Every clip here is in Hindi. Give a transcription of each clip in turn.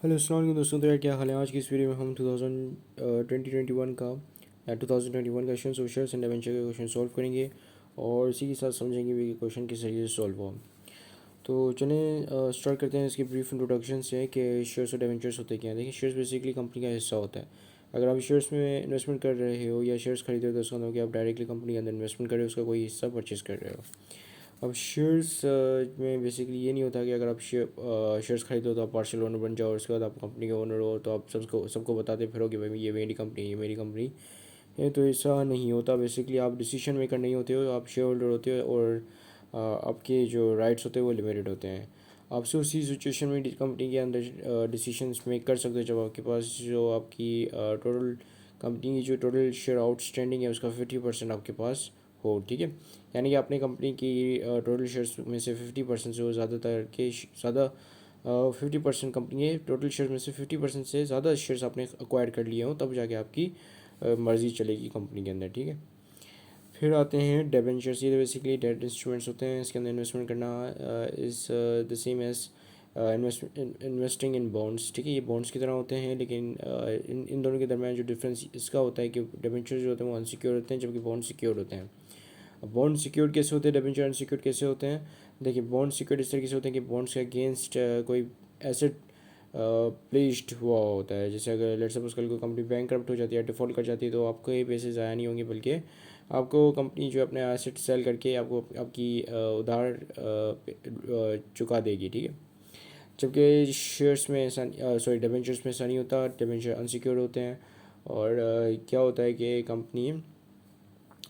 हेलो अस्सलाम वालेकुम दोस्तों। तो यार क्या हाल है। आज की इस वीडियो में हम 2021 का या 2021 का क्वेश्चन शेयर्स एंड डिबेंचर का क्वेश्चन सॉल्व करेंगे और इसी के साथ समझेंगे भी कि क्वेश्चन किस तरीके से सॉल्व हुआ। तो चलें स्टार्ट करते हैं इसकी ब्रीफ इंट्रोडक्शन से कि शेयर्स और डिबेंचर्स होते क्या हैं। देखिए, शेयर्स बेसिकली कंपनी का हिस्सा होता है। अगर आप शेयर्स में इन्वेस्टमेंट कर रहे हो या शेयर्स खरीदे हो तो उसका मतलब कि आप डायरेक्टली कंपनी के अंदर इन्वेस्टमेंट कर रहे हो, उसका कोई हिस्सा परचेज कर रहे हो। अब शेयर्स में बेसिकली ये नहीं होता कि अगर आप शेयर्स खरीदो तो आप पार्शियल ओनर बन जाओ और उसके बाद आप कंपनी के ओनर हो तो आप सबको सबको बताते फिरो कि भाई ये मेरी कंपनी है, ये मेरी कंपनी है। तो ऐसा नहीं होता। बेसिकली आप डिसीजन मेकर नहीं होते हो, आप शेयर होल्डर होते हो और आपके जो राइट्स होते हैं वो लिमिटेड होते हैं। आप सिर्फ उसी सिचुएशन में कंपनी के अंदर डिसीजंस मेक कर सकते हो जब आपके पास जो आपकी टोटल कंपनी की जो टोटल शेयर आउटस्टैंडिंग है उसका 50% आपके पास हो। ठीक है, यानी कि आपने कंपनी की टोटल शेयर्स में से 50% जो ज़्यादातर के ज़्यादा 50% कंपनी के टोटल शेयर्स में से 50% से ज़्यादा शेयर्स आपने अक्वायर कर लिए हों तब जाके आपकी मर्ज़ी चलेगी कंपनी के अंदर। ठीक है, फिर आते हैं डिबेंचर्स। ये बेसिकली डेट इंस्ट्रूमेंट्स होते हैं, इसके अंदर इन्वेस्टमेंट करना is the same as investing in bonds. ठीक है, ये बॉन्ड्स की तरह होते हैं लेकिन इन दोनों के दरमियान जो डिफरेंस इसका होता है कि डिबेंचर्स जो होते हैं वो अनसिक्योर होते हैं जबकि बॉन्ड सिक्योर होते हैं। अब बॉन्ड सिक्योर्ड कैसे होते हैं, डिबेंचर अनसिक्योर्ड कैसे होते हैं। देखिए, बॉन्ड सिक्योर्ड इस तरीके से होते हैं कि बॉन्ड्स के अगेंस्ट कोई एसेट प्लेस्ड हुआ होता है। जैसे अगर लेट्स सपोज कल को कंपनी बैंक हो जाती है, डिफ़ॉल्ट कर जाती है, तो आपको ये पैसे ज़ाया नहीं होंगे बल्कि आपको कंपनी जो अपने एसेट सेल करके आपको आपकी उधार चुका देगी। ठीक है, जबकि शेयर्स में ऐसा सॉरी डिबेंचर्स में ऐसा नहीं होता। डिबेंचर अनसिक्योर्ड होते हैं और क्या होता है कि कंपनी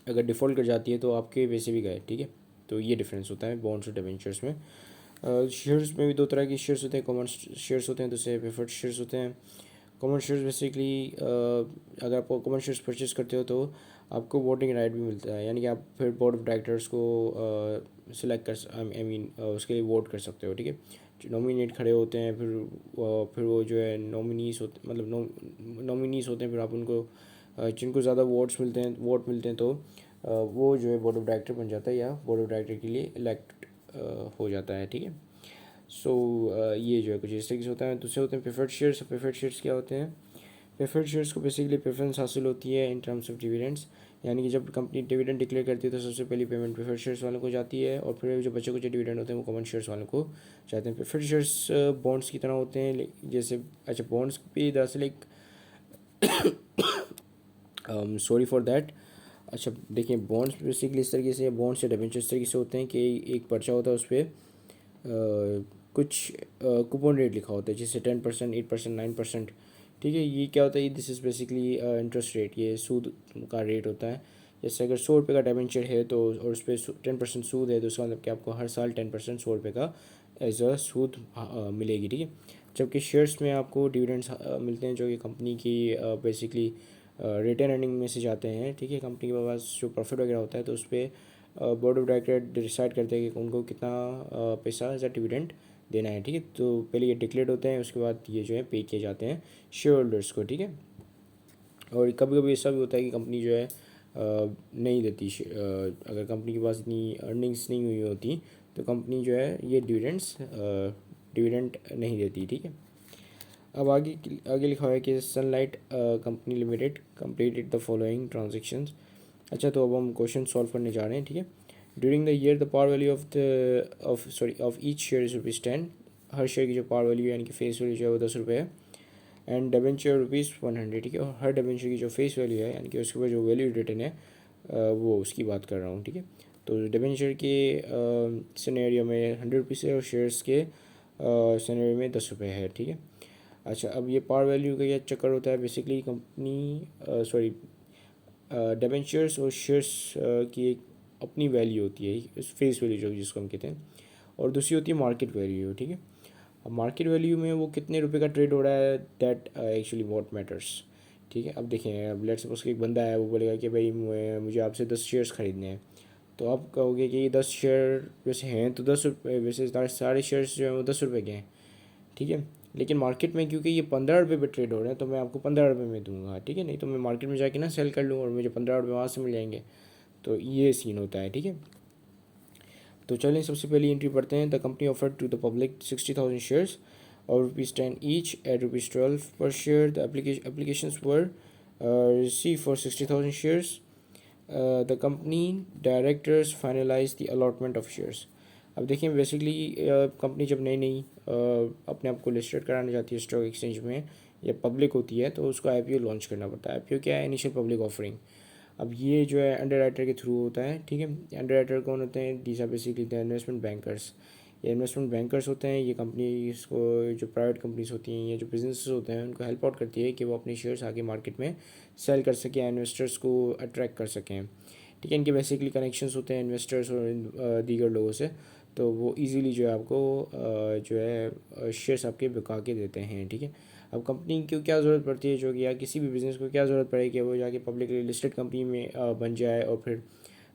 अगर डिफ़ॉल्ट कर जाती है तो आपके पैसे भी गए। ठीक है, तो ये डिफरेंस होता है बॉन्ड्स और डिबेंचर्स में। शेयर्स में भी दो तरह के शेयर्स होते हैं, कॉमन शेयर्स होते हैं, दूसरे प्रेफर्ड शेयर्स होते हैं। कॉमन शेयर्स बेसिकली अगर आप कॉमन शेयर्स परचेज करते हो तो आपको वोटिंग राइट भी मिलता है, यानी कि आप फिर बोर्ड ऑफ डायरेक्टर्स को सिलेक्ट कर आई मीन उसके लिए वोट कर सकते हो। ठीक है, जो नॉमिनेट खड़े होते हैं फिर वो जो है नॉमिनीज होते मतलब नॉमिनीज होते हैं, फिर आप उनको जिनको ज़्यादा वोट मिलते हैं तो वो जो है बोर्ड ऑफ डायरेक्टर बन जाता है या बोर्ड ऑफ डायरेक्टर के लिए इलेक्ट हो जाता है। ठीक है, सो ये जो है कुछ इस तरीके से होता है। दूसरे होते हैं प्रेफर्ड शेयर्स। प्रेफर्ड शेयर्स क्या होते हैं। प्रेफर्ड शेयर्स को बेसिकली प्रेफरेंस हासिल होती है इन टर्म्स ऑफ डिविडेंड्स, यानी कि जब कंपनी डिविडेंड डिक्लेयर करती है तो सबसे पहली पेमेंट प्रेफर्ड शेयर्स वालों को जाती है और फिर जो बच्चे कुछ डिविडेंड होते हैं वो कॉमन शेयर्स वालों को जाते हैं। प्रेफर्ड शेयर्स बॉन्ड्स की तरह होते हैं जैसे अच्छा बॉन्ड्स भी दरअसल एक सॉरी फॉर दैट। अच्छा देखिए, बॉन्ड्स बेसिकली इस तरीके से बॉन्ड्स या डिबेंचर इस तरीके से होते हैं कि एक पर्चा होता है उस पर कुछ कूपन रेट लिखा होता है जैसे 10%, 8%, 9%। ठीक है, ये क्या होता है, this is basically interest rate, ये सूद का रेट होता है। जैसे अगर 100 रुपये का डिबेंचर है तो और उस पर 10% सूद है तो उसका मतलब कि आपको हर साल 10% 100 रुपये का एज अ सूद मिलेगी। ठीक है, जबकि शेयर्स में आपको डिविडेंड्स मिलते हैं जो कि कंपनी की बेसिकली रिटर्न अर्निंग में से जाते हैं। ठीक है, कंपनी के पास जो प्रॉफिट वगैरह होता है तो उस पर बोर्ड ऑफ डायरेक्टर डिसाइड करते हैं कि उनको कितना पैसा एज अ डिविडेंड देना है। ठीक है, तो पहले ये डिक्लेयर होते हैं, उसके बाद ये जो है पे किए जाते हैं शेयर होल्डर्स को। ठीक है, और कभी कभी ऐसा भी होता है कि कंपनी जो है नहीं देती अगर कंपनी के पास इतनी अर्निंग्स नहीं हुई होती तो कंपनी जो है ये डिविडेंड नहीं देती। ठीक है, अब आगे लिखा हुआ है कि sunlight company limited completed the following transactions. अच्छा, तो अब हम क्वेश्चन सॉल्व करने जा रहे हैं। ठीक है, during the year the power value of each share is rupees 10। Her share की जो पावर वैल्यू यानी कि फेस वैल्यू जो है वो 10 रुपये है। And debenture rupees 100। ठीक है, और हर डिबेंचर की जो फेस वैल्यू है यानी कि उसके ऊपर जो वैल्यू रिटर्न है वो उसकी बात कर रहा हूँ। ठीक है, तो डिबेंचर के सिनेरियो में 100 रुपीज़ है और शेयर्स के सिनेरियो में 10 रुपये है। ठीक है, अच्छा अब ये पावर वैल्यू का क्या चक्कर होता है, बेसिकली कंपनी सॉरी डिबेंचर्स और शेयर्स की एक अपनी वैल्यू होती है, इस फेस वैल्यू जो जिसको हम कहते हैं, और दूसरी होती है मार्केट वैल्यू। ठीक है, अब मार्केट वैल्यू में वो कितने रुपए का ट्रेड हो रहा है दैट एक्चुअली व्हाट मैटर्स। ठीक है, अब देखें, अब लेट्स सपोज कि एक बंदा है वो बोलेगा कि भाई मुझे आपसे 10 शेयर्स खरीदने हैं, तो आप कहोगे कि ये 10 शेयर वैसे हैं तो 10 रुपये, वैसे सारे शेयर्स जो हैं वो 10 रुपये के हैं। ठीक है, लेकिन मार्केट में क्योंकि ये 15 रुपये पे ट्रेड हो रहे हैं तो मैं आपको 15 रुपये में दूंगा। ठीक है, नहीं तो मैं मार्केट में जाके ना सेल कर लूँ और मुझे 15 रुपये वहाँ से मिल जाएंगे। तो ये सीन होता है। ठीक है, तो चलें सबसे पहली एंट्री पढ़ते हैं। The company offered to the public 60,000 shares or rupees 10 each at rupees 12 per share. The applications were received for 60,000 shares. The company directors finalized the allotment of shares. अब देखिए बेसिकली कंपनी जब नई नई अपने आप को लिस्टेड कराने जाती है स्टॉक एक्सचेंज में या पब्लिक होती है तो उसको आईपीओ लॉन्च करना पड़ता है. आईपीओ क्या है? Initial public offering. अब ये जो है अंडर राइटर के थ्रू होता है. ठीक है, अंडर राइटर कौन होते हैं? These are basically the investment bankers. ये इन्वेस्टमेंट बैंकर्स होते हैं. ये कंपनी इसको जो प्राइवेट कंपनीज होती हैं या जो बिजनेस होते हैं उनको हेल्प आउट करती है कि वो अपने शेयर्स आगे मार्केट में सेल कर सकें, इन्वेस्टर्स को अट्रैक्ट कर सकें. ठीक है, इनके बेसिकली कनेक्शंस होते हैं इन्वेस्टर्स और दीगर लोगों से. तो वो इजीली जो है आपको जो है शेयर्स आपके बिका के देते हैं. ठीक है, अब कंपनी को क्या ज़रूरत पड़ती है जो कि या किसी भी बिज़नेस को क्या ज़रूरत पड़े कि वो जाके पब्लिकली लिस्टेड कंपनी में बन जाए और फिर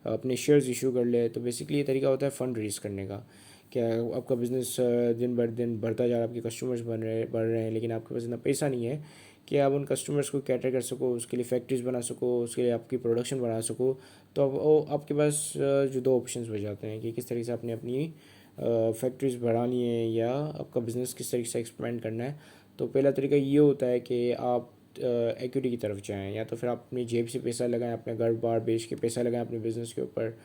अपने शेयर्स इशू कर ले. तो बेसिकली ये तरीका होता है फ़ंड रेज़ करने का. क्या आपका बिज़नेस दिन भर दिन बढ़ता जा रहा है, आपके कस्टमर्स बढ़ रहे हैं, लेकिन आपके पास इतना पैसा नहीं है कि आप उन कस्टमर्स को कैटर कर सको, उसके लिए फैक्ट्रीज बना सको, उसके लिए आपकी प्रोडक्शन बढ़ा सको. तो अब वो आपके पास जो दो ऑप्शंस बच जाते हैं कि किस तरीके से आपने अपनी फैक्ट्रीज बढ़ानी है या आपका बिज़नेस किस तरीके से एक्सपेंड करना है. तो पहला तरीका ये होता है कि आप इक्विटी की तरफ जाएं, या तो फिर आप अपनी जेब से पैसा लगाएं, अपने घर बार बेच के पैसा लगाएं अपने बिज़नेस के ऊपर,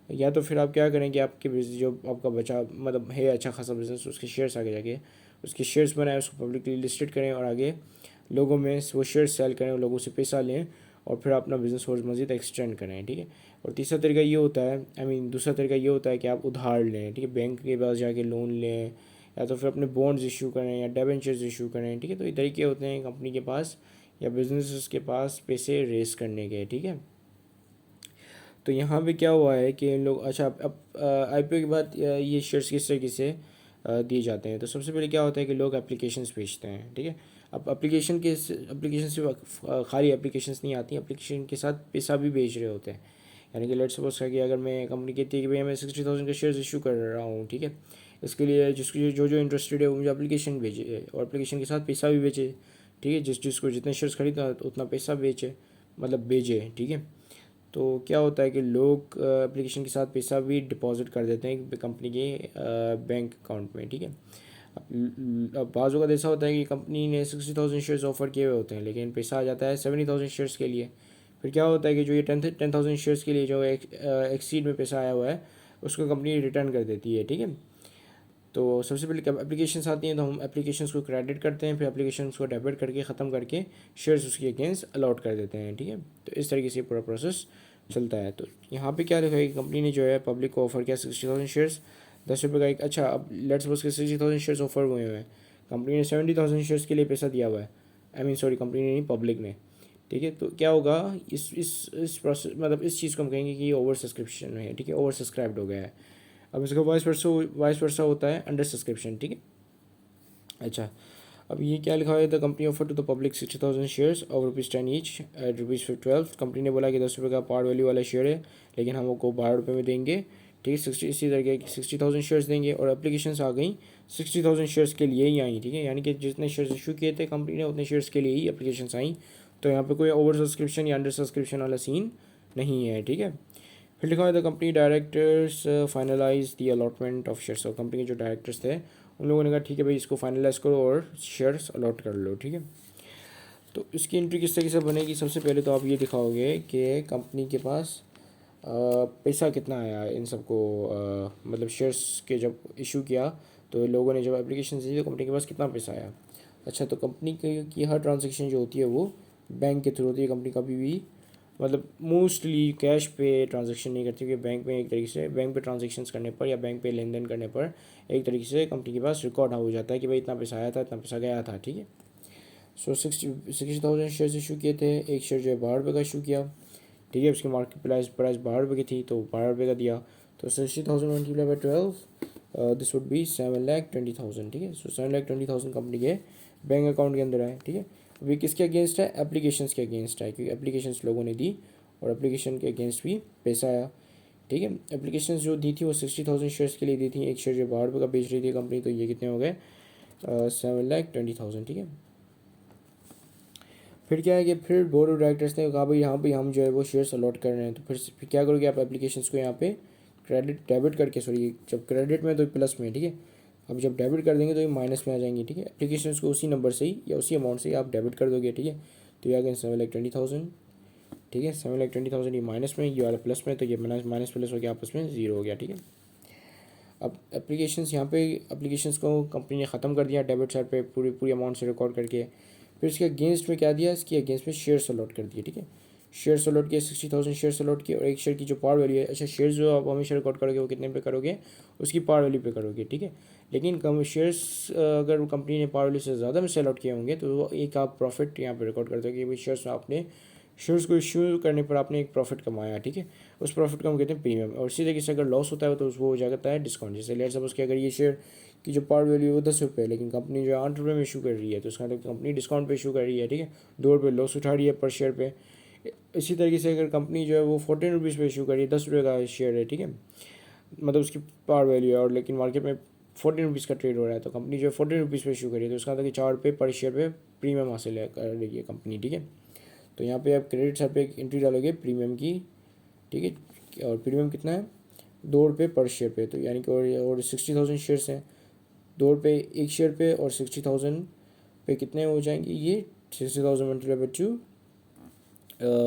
या तो फिर आप क्या करें कि आपके बिजनेस जो आपका बचा मतलब है अच्छा खासा बिज़नेस उसके शेयर्स आगे जाके उसके शेयर्स बनाएं, उसको पब्लिकली लिस्टेड करें और आगे लोगों में वो शेयर्स सेल करें और लोगों से पैसा लें और फिर अपना बिज़नेस और मज़ीद एक्सटेंड करें. ठीक है, और तीसरा तरीका ये होता है दूसरा तरीका ये होता है कि आप उधार लें. ठीक है, बैंक के पास जाके लोन लें या तो फिर अपने बॉन्ड्स इशू करें या डिबेंचर्स इशू करें. ठीक है, तो ये तरीके होते हैं कंपनी के पास या बिजनेस के पास पैसे रेस करने के. ठीक है, तो यहाँ पे क्या हुआ है कि इन लोग अच्छा अब आईपीओ के बाद ये शेयर्स किस तरीके से दिए जाते हैं. तो सबसे पहले क्या होता है कि लोग एप्लीकेशंस भेजते हैं. ठीक है, अब एप्लीकेशन से खाली एप्लीकेशंस नहीं आती, एप्लीकेशन के साथ पैसा भी भेज रहे होते हैं. यानी कि लेट्स सपोज कि अगर मैं कंपनी कहती है कि भैया मैं 60,000 के शेयर्स इशू कर रहा हूँ. ठीक है, इसके लिए जिसकी जो जो इंटरेस्टेड है वो मुझे एप्लीकेशन भेजे और एप्लीकेशन के साथ पैसा भी भेजे. ठीक है, जिसको जितने शेयर्स खरीदा उतना पैसा बेचे मतलब भेजे. ठीक है, तो क्या होता है कि लोग एप्लीकेशन के साथ पैसा भी डिपॉजिट कर देते हैं कंपनी के बैंक अकाउंट में. ठीक है, अब बाज़ों का ऐसा होता है कि कंपनी ने 60,000 शेयर्स ऑफर किए हुए होते हैं लेकिन पैसा आ जाता है 70,000 शेयर्स के लिए. फिर क्या होता है कि जो ये 10,000 शेयर्स के लिए जो एक्सीड में पैसा आया हुआ है उसको कंपनी रिटर्न कर देती है. ठीक है, तो सबसे पहले कब एप्लीकेशंस आती हैं तो हम एप्लीकेशंस को क्रेडिट करते हैं, फिर एप्लीकेशंस को डेबिट करके ख़त्म करके शेयर्स उसके अगेंस्ट अलॉट कर देते हैं. ठीक है, तो इस तरीके से पूरा प्रोसेस चलता है. तो यहाँ पे क्या लिखा है कि कंपनी ने जो है पब्लिक को ऑफर किया 60,000 शेयर्स 10 रुपये का एक. अच्छा, अब लेट्स सपोज के 60,000 शेयर्स ऑफर हुए हैं, कंपनी ने 70,000 शेयर्स के लिए पैसा दिया हुआ है. सॉरी, कंपनी ने नहीं, पब्लिक ने. ठीक है, तो क्या होगा इस प्रोसेस मतलब इस चीज़ को हम कहेंगे कि ये ओवर सब्सक्रिप्शन है. ठीक है, ओवर सब्सक्राइब्ड हो गया है. अब इसका वाइस वर्सा होता है अंडर सब्सक्रिप्शन. ठीक है, अच्छा, अब ये क्या लिखा है? The company offer to the public 60,000 shares और rupees 10 each at rupees 12. Company ने बोला कि 10 रुपये का पार वैल्यू वाला शेयर है लेकिन हम आपको 12 रुपये में देंगे. ठीक है, इसी तरह के 60,000 शेयर्स देंगे और एप्लीकेशंस आ गई 60,000 शेयर्स के लिए ही आई. ठीक है, यानी कि जितने शेयर्स इशू किए थे कंपनी ने उतने शेयर्स के लिए ही एप्लीकेशंस आई. तो यहाँ पे कोई ओवर सब्सक्रिप्शन या अंडर सब्सक्रिप्शन वाला सीन नहीं है. ठीक है, फिर लिखा है the company directors finalise the allotment of shares. और कंपनी के जो डायरेक्टर्स थे उन लोगों ने कहा ठीक है भाई इसको फाइनलाइज करो और शेयर्स अलॉट कर लो. ठीक है, तो इसकी एंट्री किस तरीके से बनेगी? सबसे पहले तो आप ये दिखाओगे कि कंपनी के पास पैसा कितना आया इन सबको मतलब शेयर्स के जब इशू किया तो लोगों ने जब एप्लीकेशन दी तो कंपनी के पास कितना पैसा आया. अच्छा, तो कंपनी की हर ट्रांजेक्शन जो होती है वो बैंक के थ्रू होती है. कंपनी कभी भी मतलब मोस्टली कैश पे ट्रांजैक्शन नहीं करती क्योंकि बैंक में एक तरीके से बैंक पे ट्रांजेक्शन्स करने पर या बैंक पे लेन देन करने पर एक तरीके से कंपनी के पास रिकॉर्ड हो जाता है कि भाई इतना पैसा आया था, इतना पैसा गया था. ठीक है, सो 60,000 शेयर्स इशू किए थे. एक शेयर जो है 12 रुपये का इशू किया. ठीक है, उसकी मार्केट प्राइस 12 रुपये की थी तो 12 रुपये का दिया. तो 60,000 multiply by 12 this would B 7,20,000. ठीक है, सो 7,20,000 कंपनी के बैंक अकाउंट के अंदर है. ठीक है, अभी किसके अगेंस्ट है? एप्लीकेशंस के अगेंस्ट है क्योंकि एप्लीकेशंस लोगों ने दी और एप्लीकेशन के अगेंस्ट भी पैसा आया. ठीक है, एप्लीकेशंस जो दी थी वो 60,000 शेयर्स के लिए दी थी. एक शेयर जो 12 रुपये का बेच रही थी कंपनी तो ये कितने हो गए? 7,20,000. ठीक है, फिर क्या है कि फिर बोर्ड ऑफ डायरेक्टर्स ने कहा भाई यहाँ पे हम जो है वो शेयर्स अलॉट कर रहे हैं. तो फिर क्या करोगे आप? एप्लीकेशंस को यहाँ पे क्रेडिट डेबिट करके, सॉरी जब क्रेडिट में तो प्लस में. ठीक है, अब जब डेबिट कर देंगे तो ये माइनस में आ जाएंगे, ठीक है। एप्लीकेशन को उसी नंबर से ही या उसी अमाउंट से ही आप डेबिट कर दोगे, ठीक है। तो ये आ गया 7,20,000, ठीक है। 7,20,000 ये माइनस में, ये वाला प्लस में, तो ये माइनस माइनस प्लस हो गया, आपस में ज़ीरो हो गया, ठीक है। अब एप्लीकेशंस यहाँ पे एप्लीकेशंस को कंपनी ने ख़त्म कर दिया डेबिट साइड पे पूरी पूरी अमाउंट से रिकॉर्ड करके। फिर इसके अगेंस्ट में क्या दिया, इसके अगेंस्ट में शेयर्स अलॉट कर दिए, ठीक है। शेयर्स अलॉट किए 60,000 शेयर्स अलॉट किए, और एक शेयर की जो पार वैल्यू है, अच्छा शेयर्स जो आप हमेशा रिकॉर्ड करोगे वो कितने पे करोगे, उसकी पार वैल्यू पे करोगे, ठीक है। लेकिन कम शेयर्स अगर कंपनी ने पार वैल्यू से ज़्यादा में से अलॉट किए होंगे तो एक आप प्रॉफिट यहाँ पे रिकॉर्ड करते हो कि भाई शेयर्स आपने शेयर्स को इश्यू करने पर आपने एक प्रॉफिट कमाया, ठीक है। उस प्रॉफिट को हम कहते हैं प्रीमियम। और इसी तरीके से अगर लॉस होता है तो वो हो जाता है डिस्काउंट। जैसे लेट सपोज कि अगर ये शेयर की जो पार वैल्यू है वो 10 रुपये, लेकिन कंपनी जो है 8 रुपये में इशू कर रही है, तो इसका मतलब कंपनी डिस्काउंट पे इशू कर रही है, ठीक है। 2 रुपये लॉस उठा रही है पर शेयर पे। इसी तरीके से अगर कंपनी जो है वो 14 रुपीज़ पे इशू कर रही है, 10 रुपये का शेयर है, ठीक है, मतलब उसकी पार वैल्यू है, और लेकिन मार्केट में 14 रुपीज़ का ट्रेड हो रहा है, तो कंपनी जो है 14 रुपीज़ पे इशू करी है, तो इसका मतलब कि 4 रुपये पर शेयर पे प्रीमियम हासिल कर रही है कंपनी, ठीक है। तो यहाँ पे आप क्रेडिट साइड पे एक एंट्री डालोगे प्रीमियम की, ठीक है। और प्रीमियम कितना है, 2 रुपये पर शेयर पे, तो यानी कि और 60,000 शेयर्स हैं, 2 रुपये एक शेयर पे, और 60,000 पे कितने हो जाएंगे ये 60,000 multiply by 2,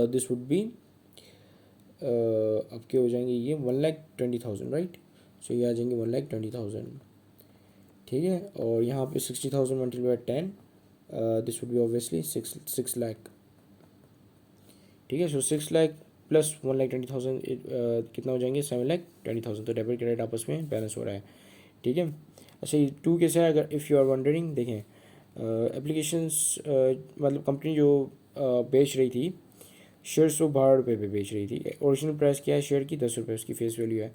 this would B आपके हो जाएंगे ये 1,20,000, राइट। सो ये आ जाएंगे 1,20,000, ठीक है। और यहाँ पे 60,000 multiply by 10, this would B obviously 6 lakh, ठीक है। सो 6 लाख प्लस 1,20,000 कितना हो जाएंगे 7,20,000। तो डेबिट क्रेडिट आपस में बैलेंस हो रहा है, ठीक है। अच्छा ये टू कैसे है, अगर इफ़ यू आर वंडरिंग, देखें एप्लीकेशंस मतलब कंपनी जो बेच रही थी शेयर्स वो 12 रुपये पे बेच रही थी। ओरिजिनल प्राइस क्या है शेयर की, 10 रुपये उसकी फेस वैल्यू है।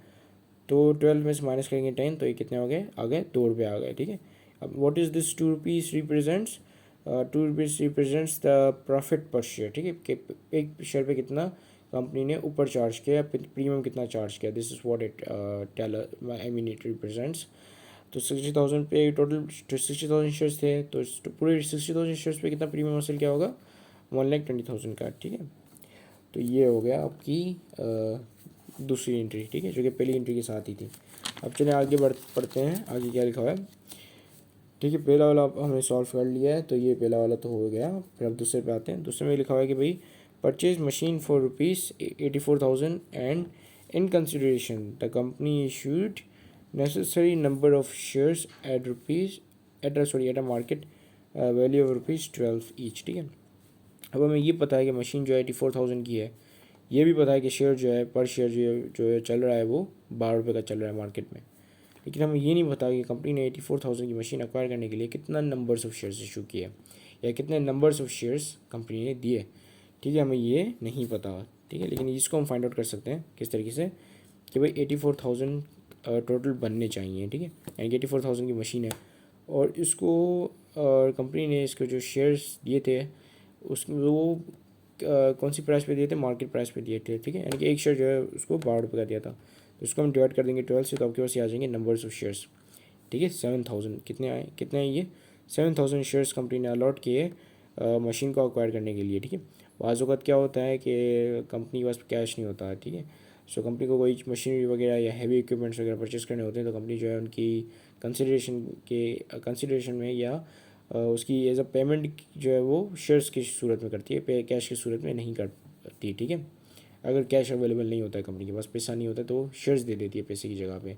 तो 12 में से माइनस करेंगे 10, तो ये कितने हो गए, आ गए 2 रुपये आ गए, ठीक है। अब what is this 2 rupees represents, 2 rupees represents the profit पर शेयर, ठीक है, कि एक शेयर पे कितना कंपनी ने ऊपर चार्ज किया, प्रीमियम कितना चार्ज किया, this is what it tell I mean it represents. तो 60,000 पे टोटल 60,000 शेयर्स थे, तो पूरे 60,000 शेयर्स पे कितना प्रीमियम हासिल क्या होगा, 1,20,000 का, ठीक है। तो ये हो गया आपकी दूसरी एंट्री, ठीक है, जो कि पहली एंट्री के साथ ही थी। अब चलिए आगे पढ़ते हैं आगे क्या लिखा हुआ है, ठीक है। पहला वाला हमने सॉल्व कर लिया है, तो ये पहला वाला तो हो गया। फिर अब दूसरे पे आते हैं। दूसरे में लिखा हुआ है कि भाई purchase machine for ₹84,000 and in consideration the company issued necessary number of shares at rupees at a market value of ₹12 each, ठीक है। अब हमें ये पता है कि मशीन जो है 84,000 की है, ये भी पता है कि शेयर जो है पर शेयर जो है चल रहा है वो 12 रुपये का चल रहा है मार्केट में। लेकिन हमें ये नहीं पता कि कंपनी ने 84,000 की मशीन अक्वायर करने के लिए कितना नंबर्स ऑफ शेयर्स इशू किए या कितने नंबर्स ऑफ शेयर्स कंपनी ने दिए, ठीक है, हमें ये नहीं पता, ठीक है। लेकिन इसको हम फाइंड आउट कर सकते हैं किस तरीके से, कि भाई 84,000 टोटल बनने चाहिए, ठीक है। यानी कि 84,000 की मशीन है, और इसको कंपनी ने इसको जो शेयर्स दिए थे उसमें वो कौन सी प्राइस पे दिए थे, मार्केट प्राइस पे दिए थे, ठीक है। यानी कि एक शेयर जो है उसको 12 रुपये का दिया था, तो इसको हम डिवाइड कर देंगे 12 से, तो आपके पास ये आ जाएंगे नंबर्स ऑफ शेयर्स, ठीक है। 7,000 कितने आए, कितने हैं ये 7,000 शेयर्स कंपनी ने अलॉट किए मशीन को अक्वायर करने के लिए, ठीक है। बाज़ वक़्त क्या होता है कि कंपनी के पास कैश नहीं होता है, ठीक है। सो कंपनी को कोई मशीनरी वगैरह या हैवी इक्विपमेंट्स वगैरह परचेस करने होते हैं, तो कंपनी जो है उनकी कंसिडरेशन में या उसकी एज अ पेमेंट जो है वो शेयर्स की सूरत में करती है, पे कैश की सूरत में नहीं करती, ठीक है। अगर कैश अवेलेबल नहीं होता है कंपनी के पास, पैसा नहीं होता, तो शेयर्स दे देती है पैसे की जगह पे,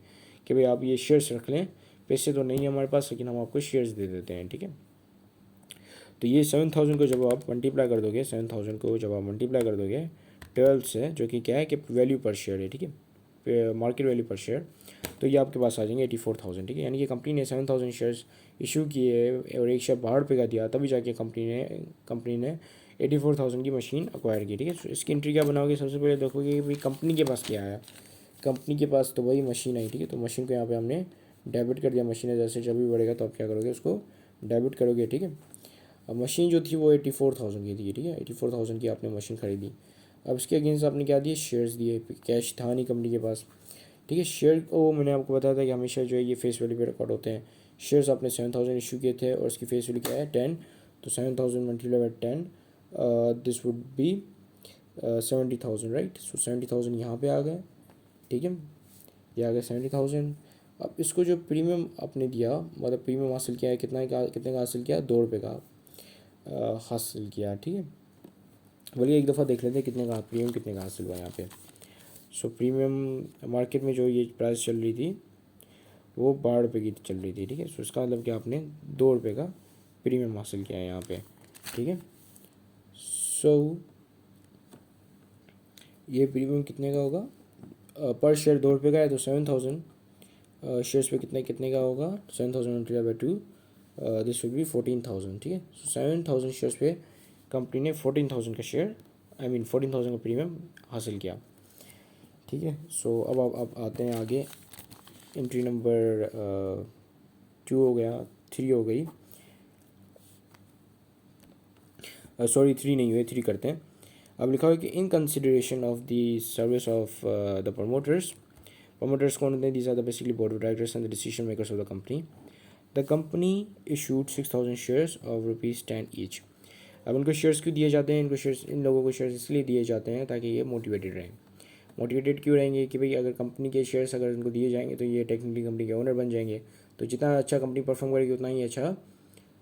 कि भाई आप ये शेयर्स रख लें, पैसे तो नहीं है हमारे पास लेकिन हम आपको शेयर्स दे देते हैं, ठीक है। तो ये 7,000 को जब आप मल्टीप्लाई कर दोगे, 7,000 को जब आप मल्टीप्लाई कर दोगे 12 से, जो कि क्या है कि वैल्यू पर शेयर है, ठीक है, मार्केट वैल्यू पर शेयर, तो ये आपके पास आ जाएंगे 84,000, ठीक है। यानी कि कंपनी ने 7,000 शेयर्स इशू किए और एक शेयर 12 रुपये का दिया, तभी जाके कंपनी ने 84,000 की मशीन अक्वायर की, ठीक है। तो इसकी एंट्री क्या बनाओगे, सबसे पहले देखोगे कि भाई कंपनी के पास क्या आया, कंपनी के पास तो वही मशीन आई, ठीक है। तो मशीन को यहाँ पे हमने डेबिट कर दिया, मशीन जैसे जब भी बढ़ेगा तो आप क्या करोगे, उसको डेबिट करोगे, ठीक है। अब मशीन जो थी वो 84,000 की थी, ठीक है, 84,000 की आपने मशीन खरीदी। अब इसके अगेंस्ट आपने क्या दिए, शेयर्स दिए, कैश था नहीं कंपनी के पास, ठीक है। शेयर को मैंने आपको बताया था कि हमेशा जो है ये फेस वैल्यू पे रिकॉर्ड होते हैं। शेयर्स आपने 7,000 इशू किए थे और उसकी फेस वैल्यू क्या है 10, तो 7,000 multiply by 10, this would be 70,000, right. So 70,000 यहाँ पे आ गए, ठीक है, ये आ गए 70,000। अब इसको जो प्रीमियम आपने दिया, मतलब प्रीमियम हासिल किया है, कितने का हासिल किया, 2 रुपये का हासिल किया, ठीक है। बोलिए एक दफ़ा देख लेते हैं कितने का प्रीमियम कितने का हासिल हुआ यहाँ पे। सो प्रीमियम मार्केट में जो ये प्राइस चल रही थी वो 12 रुपये की चल रही थी, ठीक है। सो इसका मतलब कि आपने 2 रुपये का प्रीमियम हासिल किया है यहाँ पे, ठीक है। सो ये प्रीमियम कितने का होगा, पर शेयर 2 रुपये का है तो 7,000 शेयर्स पे कितने कितने का होगा, 7,000 multiply by 2, this will be 14,000, ठीक है। सो 7,000 शेयर्स पे कंपनी ने 14,000 का शेयर, आई मीन 14,000 का प्रीमियम हासिल किया, ठीक है। सो अब आते हैं आगे। एंट्री नंबर 2 हो गया, 3 हो गई, सॉरी 3 नहीं हुए, 3 करते हैं। अब लिखा हुआ है कि in consideration of the service of the promoters, promoters कौन होते हैं, these are the basically board of directors and the decision makers of the company. The company issued 6,000 shares of ₹10 each. अब इनको शेयर्स क्यों दिए जाते हैं, इनको शेयर्स, इन लोगों को शेयर्स इसलिए दिए जाते हैं ताकि ये मोटिवेटेड रहें। मोटिवेटेड क्यों रहेंगे कि भाई अगर कंपनी के शेयर्स अगर इनको दिए जाएंगे तो ये टेक्निकली कंपनी के ओनर बन जाएंगे, तो जितना अच्छा कंपनी परफॉर्म करेगी उतना ही अच्छा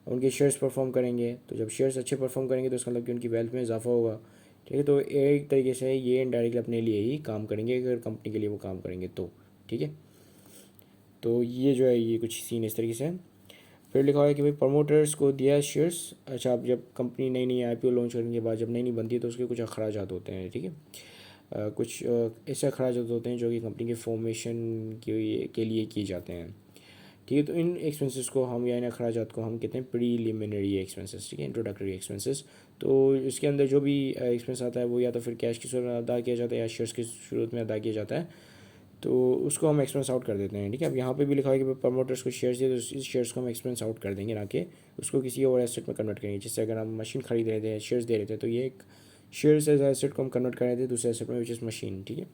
उनके शेयर्स परफॉर्म करेंगे। तो जब शेयर्स अच्छे परफॉर्म करेंगे तो इसका मतलब कि उनकी वेल्थ में इजाफा होगा, ठीक है। तो एक तरीके से ये इनडायरेक्टली अपने लिए ही काम करेंगे अगर कंपनी के लिए वो काम करेंगे तो, ठीक है। तो ये जो है ये कुछ सीन इस तरीके से है। फिर लिखा हुआ है कि भाई प्रमोटर्स को दिया शेयर्स, अच्छा अब जब कंपनी नई नई आईपीओ लॉन्च करने के बाद जब नई नई बनती है तो उसके कुछ अखराजात होते हैं, ठीक है। कुछ ऐसे अखराजात होते हैं जो कि कंपनी के फॉर्मेशन के लिए किए जाते हैं, ठीक है। तो इन एक्सपेंसेस को हम, या इन अखराजात को हम कहते हैं प्रीलिमिनरी एक्सपेंसेस, ठीक है, इंट्रोडक्टरी एक्सपेंसेस। तो इसके अंदर जो भी एक्सपेंस आता है वो या तो फिर कैश की सूरत में अदा किया जाता है या शेयर्स की सूरत में अदा किया जाता है, तो उसको हम एक्सपेंस आउट कर देते हैं, ठीक है। अब यहाँ पे भी लिखा है कि प्रमोटर्स को शेयर्स दिए तो इस शेयर्स को हम एक्सपेंस आउट कर देंगे, ना कि उसको किसी और एसेट में कन्वर्ट करेंगे। जैसे अगर हम मशीन खरीद रहे थे, शेयर्स दे रहे थे, तो ये एक शेयर्स एज एसेट को हम कन्वर्ट कर रहे थे दूसरे एसेट में, विच इज़ मशीन, ठीक है।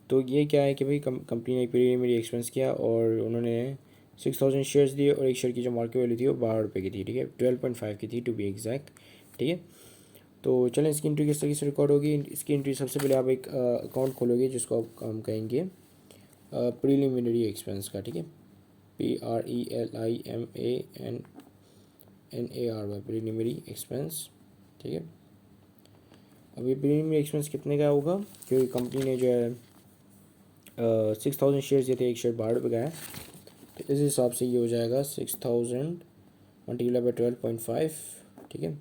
तो ये क्या है कि भाई कंपनी ने प्रीलिमिनरी एक्सपेंस किया और उन्होंने 6,000 शेयर्स दिए और एक शेयर की जो मार्केट वैल्यू थी वो 12 रुपये की थी, ठीक है, 12.5 की थी टू बी एग्जैक्ट, ठीक है। तो चलें इसकी एंट्री किस तरीके से रिकॉर्ड होगी। इसकी एंट्री सबसे पहले आप एक अकाउंट खोलोगे जिसको आप हम कहेंगे प्रीलिमिनरी एक्सपेंस का, ठीक है, PRELIMANNARY, प्रीलिमिनरी एक्सपेंस, ठीक है। अब ये प्रीलिमिनरी एक्सपेंस कितने का होगा, क्योंकि कंपनी ने जो है 6,000 शेयर्स दिए थे, एक शेयर 12 रुपये का है, तो इस हिसाब से ये हो जाएगा 6,000 मल्टीप्लाई बाई 12.5, ठीक है।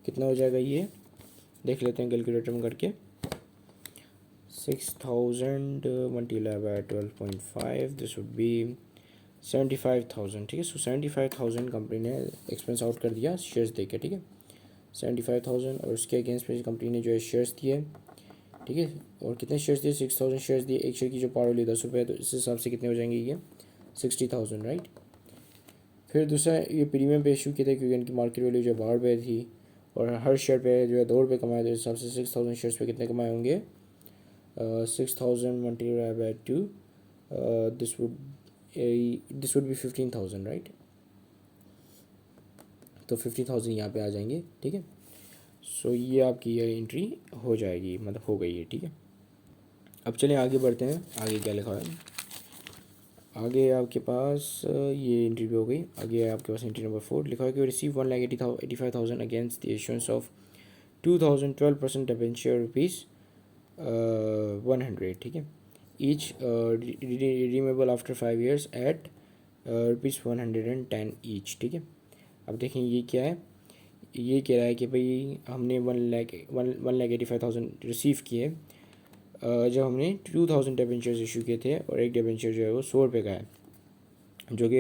कितना हो जाएगा ये देख लेते हैं कैलकुलेटर में करके। 6,000 multiply by 12.5, this would B 75,000, ठीक है। सो 75,000 कंपनी ने एक्सपेंस आउट कर दिया शेयर्स दे के, ठीक है, 75,000। और उसके अगेंस्ट में कंपनी ने जो है शेयर्स दिए, ठीक है। और कितने शेयर्स दिए, 6,000 शेयर्स दिए, एक शेयर की जो पावर वैल्यू 10 रुपये, तो इस हिसाब से कितने हो जाएंगे ये 60,000, राइट। फिर दूसरा ये प्रीमियम पे इशू किए थे क्योंकि इनकी मार्केट वैल्यू जो 12 रुपये थी और हर शेयर पे जो है 2 रुपये कमाए, तो इस हिसाब से 6,000 शेयर्स पे कितने कमाए होंगे, 6,000 multiply by 2, this would B 15,000, right. तो 50,000 यहाँ पे आ जाएंगे, ठीक है। सो ये आपकी ये एंट्री हो जाएगी, मतलब हो गई है, ठीक है। अब चलें आगे बढ़ते हैं, आगे क्या लिखा है। आगे आपके पास ये एंट्री भी हो गई। आगे आपके पास एंट्री नंबर 4 लिखा है कि receive 1,85,000 against the issuance of 2,012% debenture ₹100, ठीक है, each redeemable after 5 years at ₹110 each, ठीक है। अब देखें ये क्या है, ये कह रहा है कि भाई हमने 1,85,000 रिसीव किए जब हमने 2,000 डिबेंचर्स इशू किए थे, और एक डिबेंचर जो है वो 100 रुपये का है, जो कि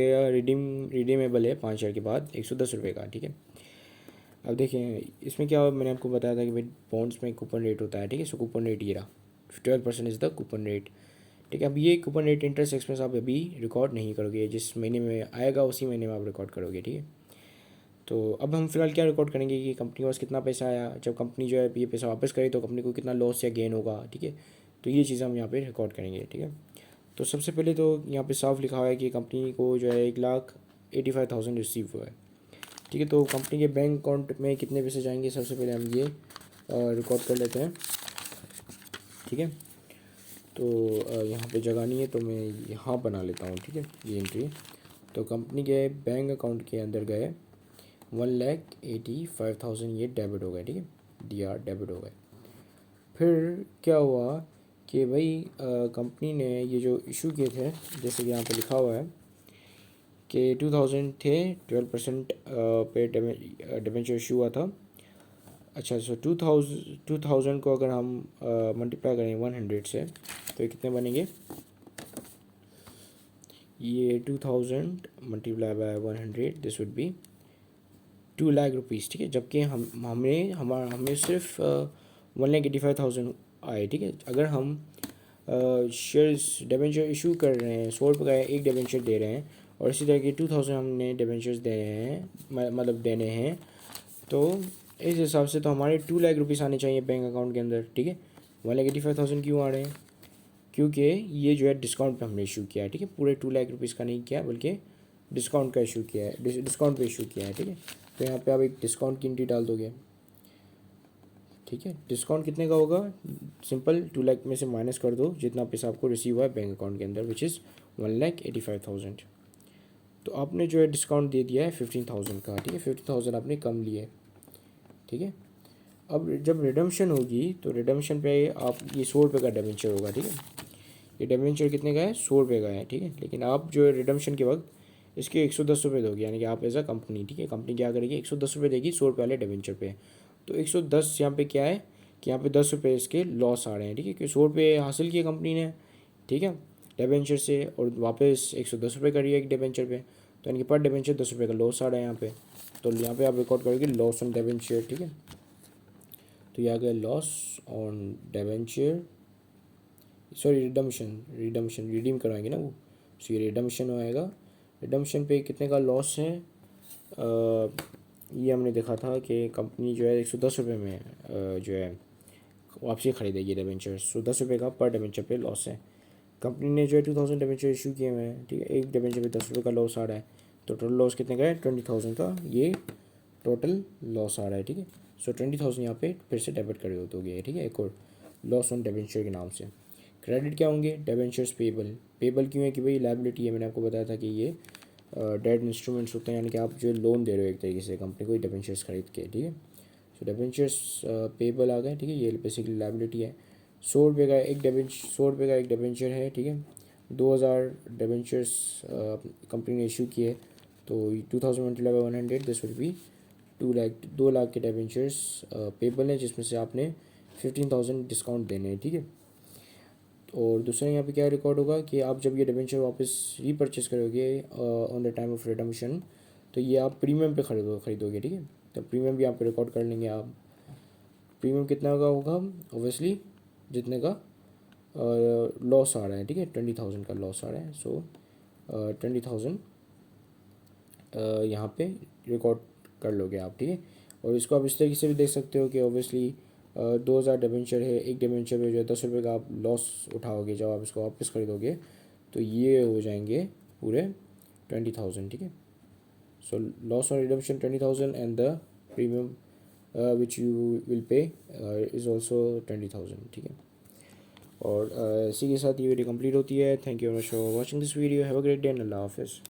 रिडीमेबल है 5 ईयर के बाद 110 रुपये का, ठीक है। अब देखें इसमें क्या हुआ, मैंने आपको बताया था कि भाई बॉन्ड्स में कूपन रेट होता है, ठीक है। सो कूपन रेट ये रहा 12% इज़ द कूपन रेट, ठीक है। अब ये कूपन रेट इंटरेस्ट एक्सपेंस आप अभी रिकॉर्ड नहीं करोगे, जिस महीने में आएगा उसी महीने में आप रिकॉर्ड करोगे, ठीक है। तो अब हम फिलहाल क्या रिकॉर्ड करेंगे कि कंपनी के पास कितना पैसा आया, जब कंपनी जो है ये पैसा वापस करे तो कंपनी को कितना लॉस या गेन होगा, ठीक है। तो ये चीज़ हम यहाँ पे रिकॉर्ड करेंगे, ठीक है। तो सबसे पहले तो यहाँ पे साफ लिखा हुआ है कि कंपनी को जो है 1,85,000 रिसीव हुआ है, ठीक है। तो कंपनी के बैंक अकाउंट में कितने पैसे जाएंगे, सबसे पहले हम ये रिकॉर्ड कर लेते हैं, ठीक है। तो यहाँ पे जगह नहीं है तो मैं यहाँ बना लेता हूँ, ठीक है, ये एंट्री। तो कंपनी के बैंक अकाउंट के अंदर गए 1,85,000 ये डेबिट हो गए, ठीक है, DR डेबिट हो गए। फिर क्या हुआ कि भाई कंपनी ने ये जो इशू किए थे, जैसे कि यहाँ पे लिखा हुआ है कि 2000 थे, 12% पे डिबेंचर इशू हुआ था। अच्छा, सो 2000 को अगर हम मल्टीप्लाई करें 100 से तो ये कितने बनेंगे, ये 2000 multiply by 100 this would B 2 lakh rupees, ठीक है। जबकि हमें सिर्फ 1,85,000 आए, ठीक है। अगर हम शेयर्स डिबेंचर इशू कर रहे हैं, 100 रुपये का एक डिबेंचर दे रहे हैं और इसी तरह के 2000 हमने डिबेंचर्स दे रहे हैं, मतलब देने हैं, तो इस हिसाब से तो हमारे 2 लाख रुपीज़ आने चाहिए बैंक अकाउंट के अंदर, ठीक है। 1,85,000 क्यों आ रहे हैं, क्योंकि ये जो है डिस्काउंट पे हमने इशू किया है, ठीक है। पूरे 2 लाख रुपीज़ का नहीं किया बल्कि डिस्काउंट का इशू किया है, डिस्काउंट पे इशू किया है, ठीक है। तो यहाँ पे आप एक डिस्काउंट की एंट्री डाल दोगे, ठीक है। डिस्काउंट कितने का होगा, सिंपल 2 लाख में से माइनस कर दो जितना पैसा आपको रिसीव हुआ है बैंक अकाउंट के अंदर, विच इज़ 1,85,000। तो आपने जो है डिस्काउंट दे दिया है 15,000 का, ठीक है। 15,000 आपने कम लिए, ठीक है। अब जब रिडम्पशन होगी तो रिडम्पशन पे आप ये 100 रुपये का डिबेंचर होगा, ठीक है। ये डिबेंचर कितने का है, 100 रुपये का है, ठीक है। लेकिन आप जो है रिडम्पशन के वक्त इसके 110 रुपये दोगे, यानी कि आप एज अ कंपनी, ठीक है, कंपनी क्या करेगी 110 रुपये देगी 100 रुपये वाले डिबेंचर पे। तो 110 यहाँ पे क्या है कि यहाँ पे 10 रुपये इसके लॉस आ रहे हैं, ठीक है, क्योंकि 100 रुपये हासिल किए कंपनी ने, ठीक है, डिबेंचर से, और वापस 110 रुपये करिए एक डिबेंचर पे, तो यानी कि पर डिबेंचर 10 रुपये का लॉस आ रहा है यहाँ पे। तो यहाँ पे आप रिकॉर्ड करोगे लॉस ऑन डिबेंचर, ठीक है। तो ये आ गया loss on debenture, sorry redemption redeem करवाएंगे ना वो, सो ये रिडम्पशन आएगा। रिडम्पशन पे कितने का लॉस है, ये हमने देखा था कि कंपनी जो है 110 रुपये में जो है वापसी खरीदेगी डिबेंचर, सो 10 रुपये का पर डिबेंचर पे लॉस है। कंपनी ने जो है 2000 डिबेंचर इशू किए हुए हैं, ठीक है, एक डिबेंचर पे 10 रुपये का लॉस आ रहा है, तो टोटल लॉस कितने का है 20,000 का, ये टोटल लॉस आ रहा है, ठीक है। सो 20,000 यहाँ पे फिर से डेबिट कर दोगे, ठीक है, एक और लॉस ऑन डिबेंचर के नाम से। क्रेडिट क्या होंगे, डिबेंचर्स पेबल। पेबल क्यों है कि भाई लायबिलिटी है, मैंने आपको बताया था कि ये डेट इंस्ट्रूमेंट्स होते हैं, यानी कि आप जो लोन दे रहे हो एक तरीके से कंपनी को डिबेंचर्स खरीद के, ठीक है। सो डिबेंचर्स पेबल आ गए, ठीक है, ये बेसिकली लायबिलिटी है। 100 रुपये का एक डिबेंचर, 100 रुपये का एक डिबेंचर है, ठीक है। 2,000 डिबेंचर्स कंपनी ने इशू किए, तो 2000 multiply by 100 this will be 2 lakh के डिबेंचर्स पेबल हैं, जिसमें से आपने 15,000 डिस्काउंट देने हैं, ठीक है। और दूसरा यहाँ पे क्या रिकॉर्ड होगा कि आप जब ये डिबेंचर वापस रीपरचेस करोगे on the time of redemption, तो ये आप प्रीमियम पे खरीदोगे, ठीक है। तो प्रीमियम भी यहाँ पे रिकॉर्ड कर लेंगे आप। प्रीमियम कितना का होगा, ऑब्वियसली जितने का लॉस आ रहा है, ठीक है, 20,000 का लॉस आ रहा है, सो 20,000 यहाँ पे रिकॉर्ड कर लोगे आप, ठीक है। और इसको आप इस तरीके से भी देख सकते हो कि ऑब्वियसली 2,000 डिबेंचर है, एक डिबेंचर पे जो है 10 रुपये का आप लॉस उठाओगे जब आप इसको वापस खरीदोगे, तो ये हो जाएंगे पूरे 20,000, ठीक है। So loss on redemption 20,000 and the premium which you will pay is also 20,000, ठीक है। और इसी के साथ ये वीडियो कंप्लीट होती है। Thank you very much for watching this video, have a great day and अल्लाह हाफिज़।